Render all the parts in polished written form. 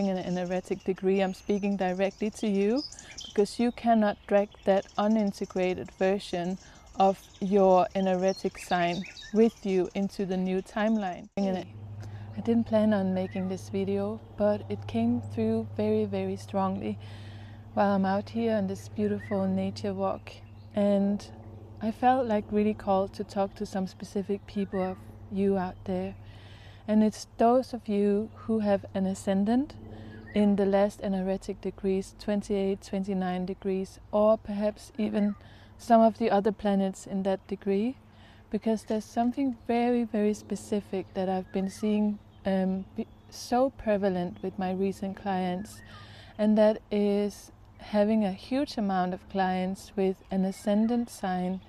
In an energetic degree, I'm speaking directly to you because you cannot drag that unintegrated version of your energetic sign with you into the new timeline. I didn't plan on making this video, but it came through very, very strongly while I'm out here on this beautiful nature walk. And I felt like really called to talk to some specific people of you out there. And it's those of you who have an ascendant in the last energetic degrees, 28, 29 degrees, or perhaps even some of the other planets in that degree, because there's something very, very specific that I've been seeing so prevalent with my recent clients, and that is having a huge amount of clients with an ascendant sign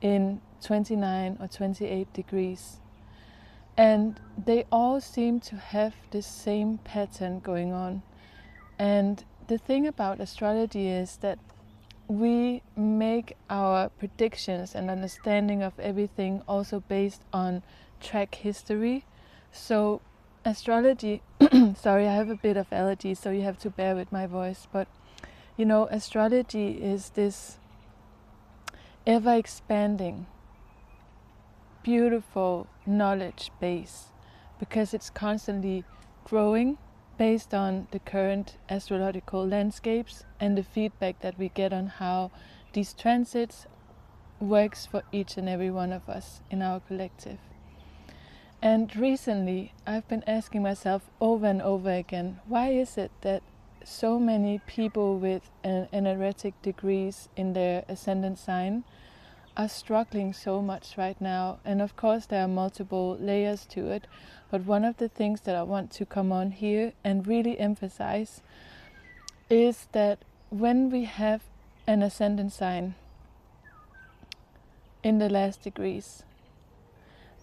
in 29 or 28 degrees. And they all seem to have this same pattern going on. And the thing about astrology is that we make our predictions and understanding of everything also based on track history. So astrology, sorry, I have a bit of allergy, so you have to bear with my voice. But you know, astrology is this ever expanding, beautiful knowledge base, because it's constantly growing based on the current astrological landscapes and the feedback that we get on how these transits works for each and every one of us in our collective. And recently I've been asking myself over and over again, why is it that so many people with energetic degrees in their ascendant sign are struggling so much right now? And of course there are multiple layers to it, but one of the things that I want to come on here and really emphasize is that when we have an ascendant sign in the last degrees,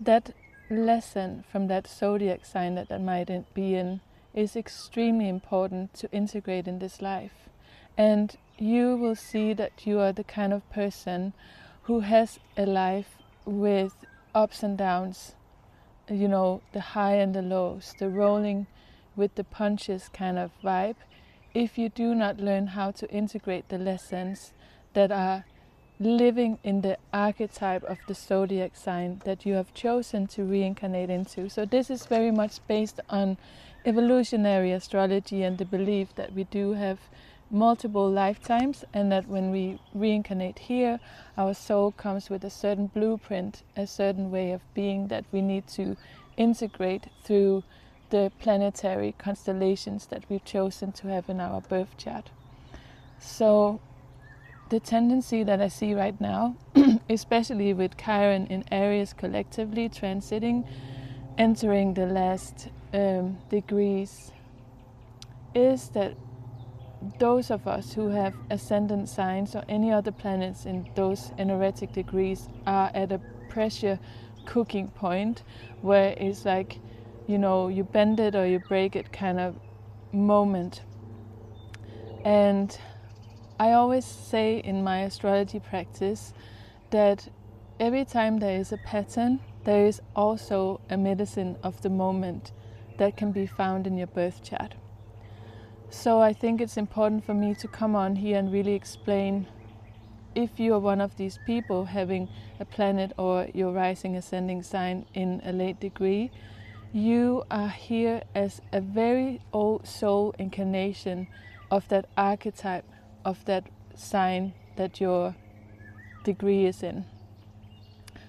that lesson from that zodiac sign that might be in is extremely important to integrate in this life. And you will see that you are the kind of person who has a life with ups and downs, you know, the high and the lows, the rolling with the punches kind of vibe, if you do not learn how to integrate the lessons that are living in the archetype of the zodiac sign that you have chosen to reincarnate into. So this is very much based on evolutionary astrology and the belief that we do have multiple lifetimes, and that when we reincarnate here, our soul comes with a certain blueprint, a certain way of being that we need to integrate through the planetary constellations that we've chosen to have in our birth chart. So the tendency that I see right now, especially with Chiron in Aries collectively transiting, entering the last degrees, is that those of us who have ascendant signs or any other planets in those energetic degrees are at a pressure cooking point where it's like, you know, you bend it or you break it kind of moment. And I always say in my astrology practice that every time there is a pattern, there is also a medicine of the moment that can be found in your birth chart. So I think it's important for me to come on here and really explain, if you are one of these people having a planet or your rising ascending sign in a late degree, you are here as a very old soul incarnation of that archetype, of that sign that your degree is in.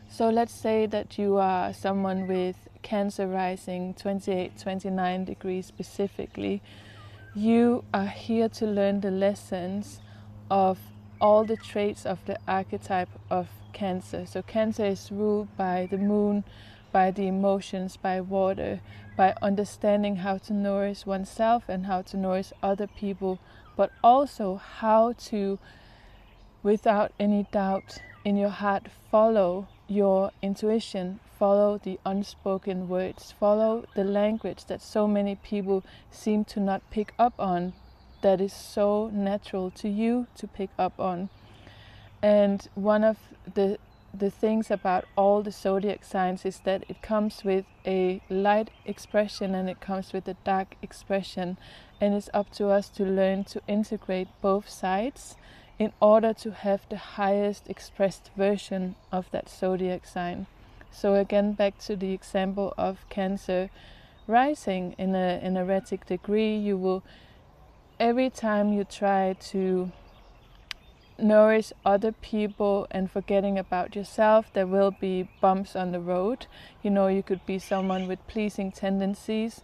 So let's say that you are someone with Cancer rising 28, 29 degrees specifically. You are here to learn the lessons of all the traits of the archetype of Cancer. So Cancer is ruled by the moon, by the emotions, by water, by understanding how to nourish oneself and how to nourish other people, but also how to, without any doubt in your heart, follow your intuition, follow the unspoken words, follow the language that so many people seem to not pick up on, that is so natural to you to pick up on. And one of the things about all the zodiac signs is that it comes with a light expression and it comes with a dark expression. and it's up to us to learn to integrate both sides in order to have the highest expressed version of that zodiac sign. So again, back to the example of Cancer rising in an erratic degree, you will, every time you try to nourish other people and forgetting about yourself, there will be bumps on the road. You could be someone with pleasing tendencies,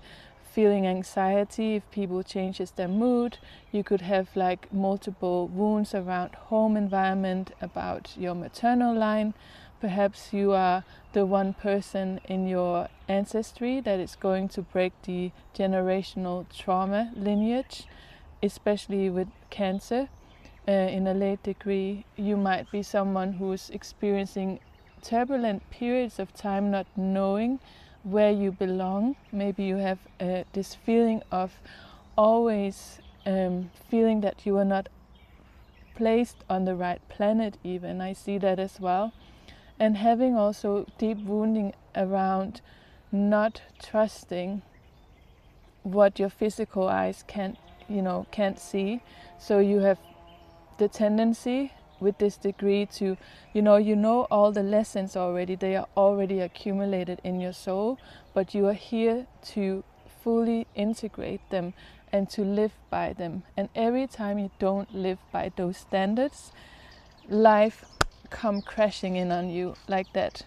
feeling anxiety if people changes their mood. You could have like multiple wounds around home environment, about your maternal line. Perhaps you are the one person in your ancestry that is going to break the generational trauma lineage, especially with Cancer. In a late degree, you might be someone who's experiencing turbulent periods of time, not knowing where you belong. Maybe you have this feeling of always feeling that you are not placed on the right planet even. I see that as well. And having also deep wounding around not trusting what your physical eyes can't see. So you have the tendency with this degree to, you know all the lessons already, they are already accumulated in your soul, but you are here to fully integrate them and to live by them. And every time you don't live by those standards, life come crashing in on you like that.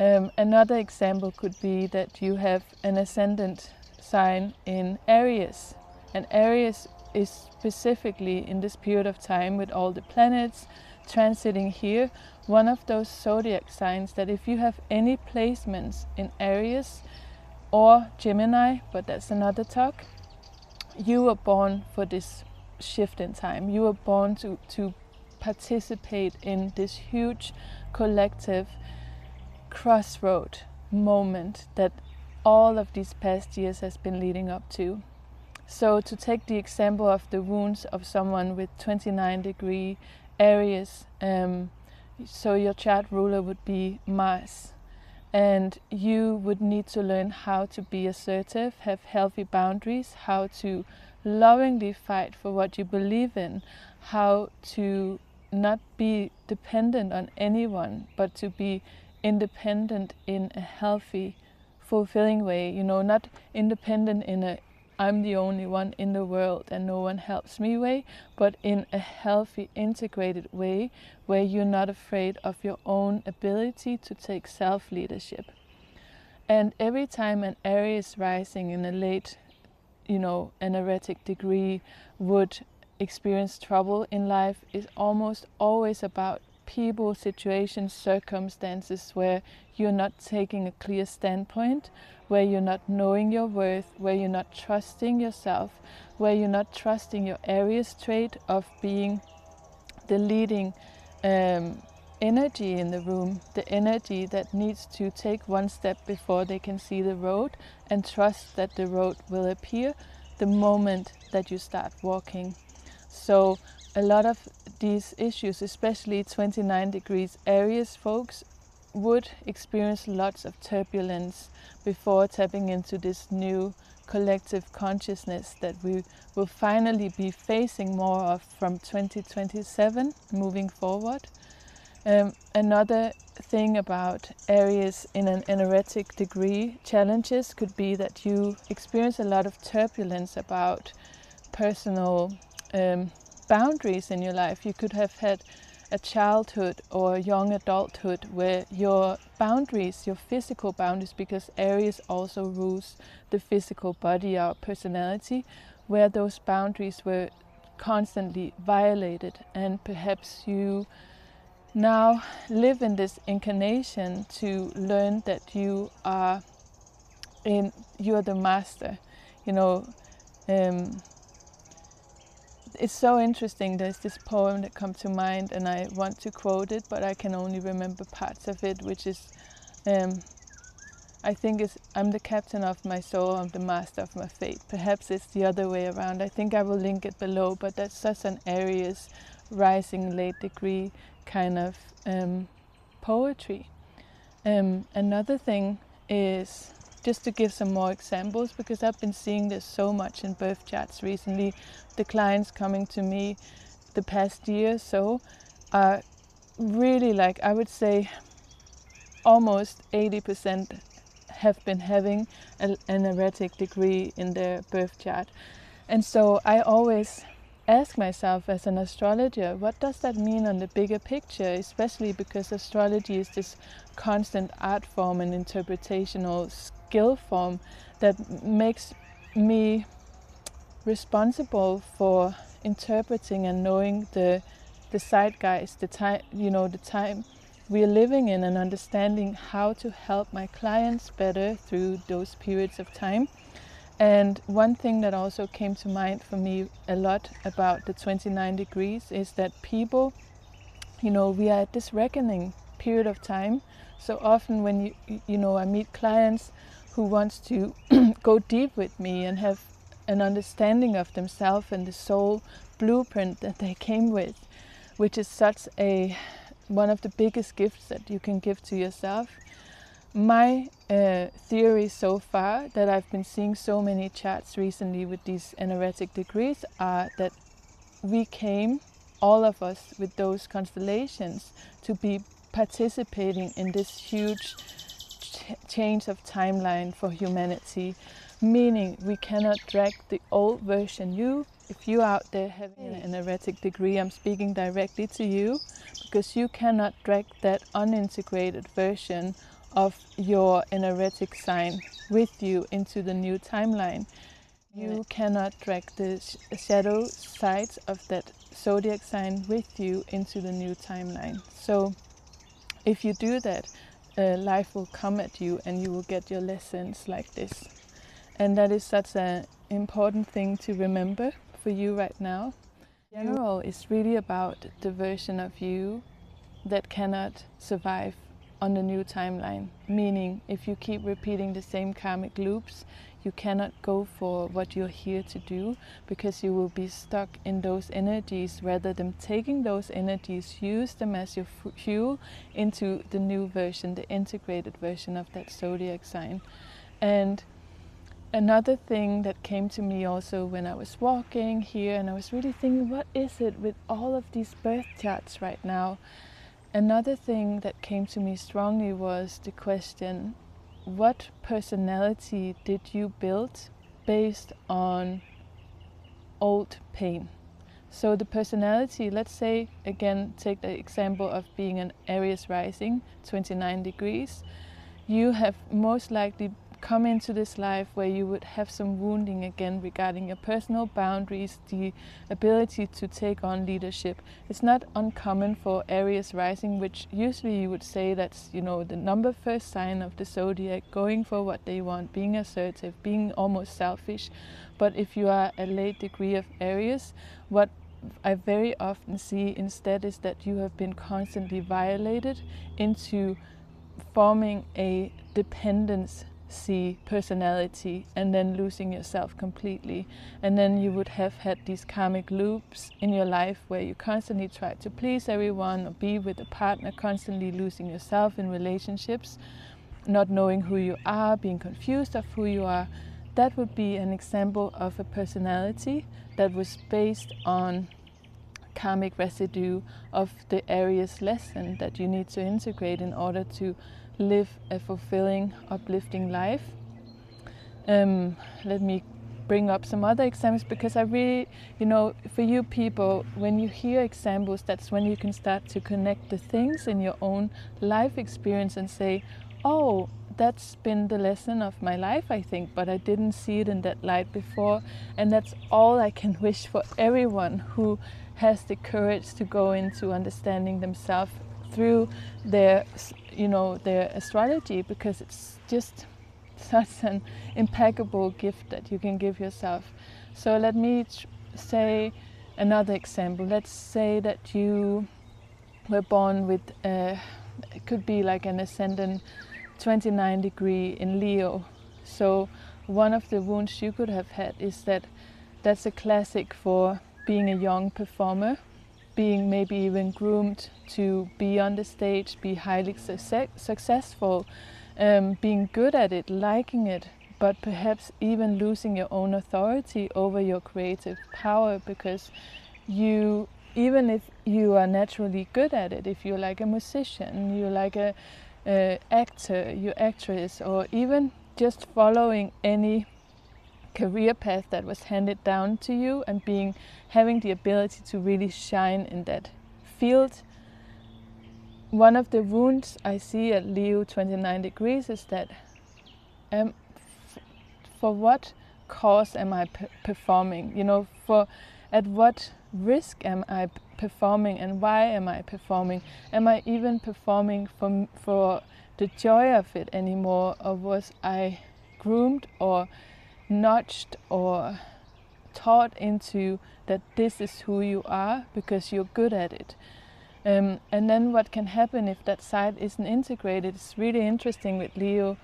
Another example could be that you have an ascendant sign in Aries, and Aries is specifically in this period of time with all the planets transiting here, one of those zodiac signs that if you have any placements in Aries or Gemini, but that's another talk, you were born for this shift in time. You were born to participate in this huge collective crossroad moment that all of these past years has been leading up to. So to take the example of the wounds of someone with 29-degree Aries, so your chart ruler would be Mars, and you would need to learn how to be assertive, have healthy boundaries, how to lovingly fight for what you believe in, how to not be dependent on anyone, but to be independent in a healthy, fulfilling way. Not independent in a I'm the only one in the world and no one helps me way, but in a healthy, integrated way where you're not afraid of your own ability to take self-leadership. And every time an Aries rising in a late, an erratic degree would experience trouble in life, is almost always about people, situations, circumstances where you're not taking a clear standpoint, where you're not knowing your worth, where you're not trusting yourself, where you're not trusting your Aries trait of being the leading energy in the room, the energy that needs to take one step before they can see the road and trust that the road will appear the moment that you start walking. So a lot of these issues, especially 29 degrees Aries folks, would experience lots of turbulence before tapping into this new collective consciousness that we will finally be facing more of from 2027 moving forward. Another thing about Aries in an erratic degree challenges could be that you experience a lot of turbulence about personal boundaries in your life. You could have had a childhood or young adulthood where your boundaries, your physical boundaries, because Aries also rules the physical body, our personality, where those boundaries were constantly violated, and perhaps you now live in this incarnation to learn that you are the master. It's so interesting. There's this poem that comes to mind and I want to quote it, but I can only remember parts of it, which is I think it's I'm the captain of my soul, I'm the master of my fate. Perhaps it's the other way around. I think I will link it below, but that's such an Aries rising late degree kind of poetry. Another thing is just to give some more examples, because I've been seeing this so much in birth charts recently. The clients coming to me the past year or so are really, like, I would say almost 80% have been having an erratic degree in their birth chart. And so I always ask myself as an astrologer, what does that mean on the bigger picture, especially because astrology is this constant art form and interpretational skill form that makes me responsible for interpreting and knowing the zeitgeist, the time, the time we're living in, and understanding how to help my clients better through those periods of time. And one thing that also came to mind for me a lot about the 29 degrees is that people, we are at this reckoning period of time. So often when I meet clients who wants to go deep with me and have an understanding of themselves and the soul blueprint that they came with, which is such one of the biggest gifts that you can give to yourself. My theory so far, that I've been seeing so many charts recently with these energetic degrees, are that we came, all of us with those constellations, to be participating in this huge change of timeline for humanity, meaning we cannot drag the old version you. If you're out there having an erratic degree, I'm speaking directly to you, because you cannot drag that unintegrated version of your energetic sign with you into the new timeline. You cannot drag the shadow sides of that zodiac sign with you into the new timeline. So if you do that, life will come at you and you will get your lessons like this. And that is such an important thing to remember for you right now. In general, it's really about the version of you that cannot survive on the new timeline. Meaning, if you keep repeating the same karmic loops, you cannot go for what you're here to do, because you will be stuck in those energies rather than taking those energies, use them as your fuel into the new version, the integrated version of that zodiac sign. And another thing that came to me also when I was walking here, and I was really thinking, what is it with all of these birth charts right now? Another thing that came to me strongly was the question, what personality did you build based on old pain? So the personality, let's say, again, take the example of being an Aries rising, 29 degrees. You have most likely come into this life where you would have some wounding again regarding your personal boundaries, the ability to take on leadership. It's not uncommon for Aries rising, which usually you would say that's, the number first sign of the zodiac, going for what they want, being assertive, being almost selfish. But if you are a late degree of Aries, what I very often see instead is that you have been constantly violated into forming a dependency personality and then losing yourself completely. And then you would have had these karmic loops in your life where you constantly tried to please everyone or be with a partner, constantly losing yourself in relationships, not knowing who you are, being confused of who you are. That would be an example of a personality that was based on karmic residue of the Aries lesson that you need to integrate in order to live a fulfilling, uplifting life. Let me bring up some other examples, because I really, for you people, when you hear examples, that's when you can start to connect the things in your own life experience and say, oh, that's been the lesson of my life, I think, but I didn't see it in that light before. And that's all I can wish for everyone who has the courage to go into understanding themselves through their astrology, because it's just such an impeccable gift that you can give yourself. So let me say another example. Let's say that you were born with it could be like an ascendant 29 degree in Leo. So one of the wounds you could have had is that's a classic for being a young performer, being maybe even groomed to be on the stage, be highly successful, being good at it, liking it, but perhaps even losing your own authority over your creative power, because you, even if you are naturally good at it, if you're like a musician, you're like a actor, you're actress, or even just following any career path that was handed down to you and having the ability to really shine in that field. One of the wounds I see at Leo 29 degrees is that for what cause am I performing? You know, at what risk am I performing, and why am I performing? Am I even performing for the joy of it anymore, or was I groomed or nudged or taught into that this is who you are because you're good at it? And then what can happen if that side isn't integrated? It's really interesting with Leo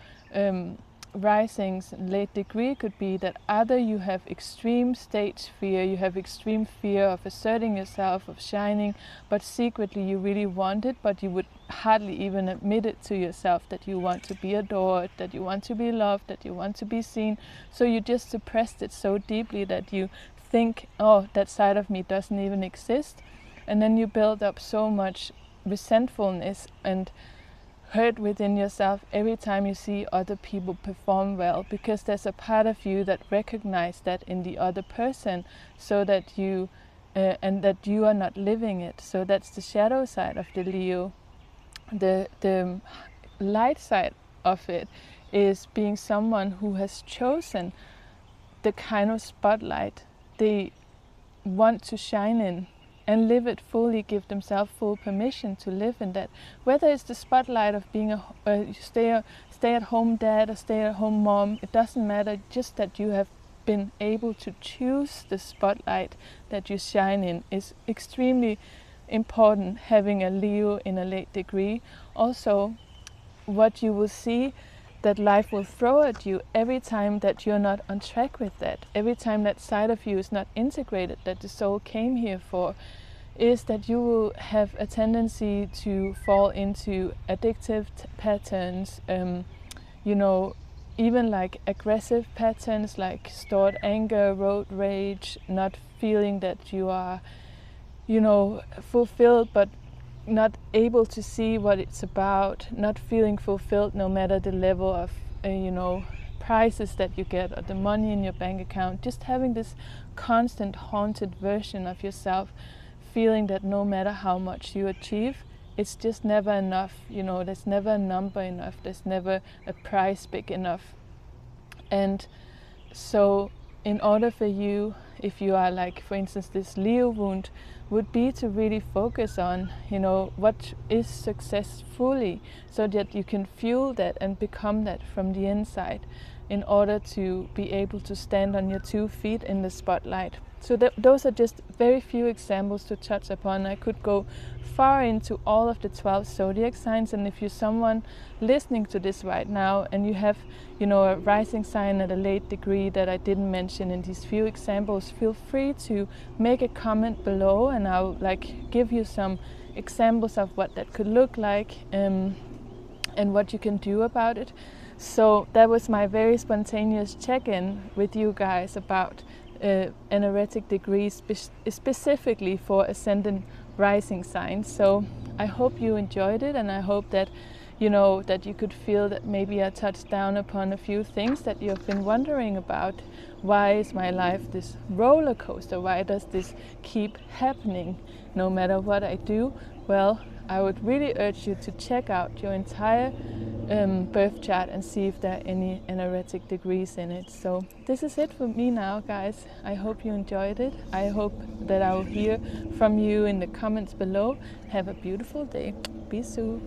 risings and late degree could be that either you have extreme stage fear, you have extreme fear of asserting yourself, of shining, but secretly you really want it, but you would hardly even admit it to yourself that you want to be adored, that you want to be loved, that you want to be seen. So you just suppressed it so deeply that you think, oh, that side of me doesn't even exist. And then you build up so much resentfulness and hurt within yourself every time you see other people perform well, because there's a part of you that recognizes that in the other person, so that you and that you are not living it. So that's the shadow side of the Leo. The light side of it is being someone who has chosen the kind of spotlight they want to shine in and live it fully, give themselves full permission to live in that. Whether it's the spotlight of being a stay-at-home dad or stay-at-home mom, it doesn't matter, just that you have been able to choose the spotlight that you shine in is extremely important, having a Leo in a late degree. Also, what you will see that life will throw at you every time that you're not on track with that, every time that side of you is not integrated, that the soul came here for, is that you will have a tendency to fall into addictive patterns, you know, even like aggressive patterns like stored anger, road rage, not feeling that you are, you know, fulfilled, but not able to see what it's about, not feeling fulfilled no matter the level of, you know, prizes that you get or the money in your bank account. Just having this constant haunted version of yourself, feeling that no matter how much you achieve, it's just never enough. You know, there's never a number enough. There's never a prize big enough. And so in order for you, if you are like, for instance, this Leo wound, would be to really focus on, you know, what is success fully, so that you can fuel that and become that from the inside in order to be able to stand on your 2 feet in the spotlight. So those are just very few examples to touch upon. I could go far into all of the 12 zodiac signs, and if you're someone listening to this right now and you have, you know, a rising sign at a late degree that I didn't mention in these few examples, feel free to make a comment below and I'll like give you some examples of what that could look like and what you can do about it. So that was my very spontaneous check-in with you guys about energetic degrees, specifically for ascendant rising signs. So I hope you enjoyed it, and I hope that, you know, that you could feel that maybe I touched down upon a few things that you've been wondering about. Why is my life this roller coaster? Why does this keep happening no matter what I do? Well, I would really urge you to check out your entire birth chart and see if there are any energetic degrees in it. So this is it for me now, guys. I hope you enjoyed it. I hope that I will hear from you in the comments below. Have a beautiful day. Bisous.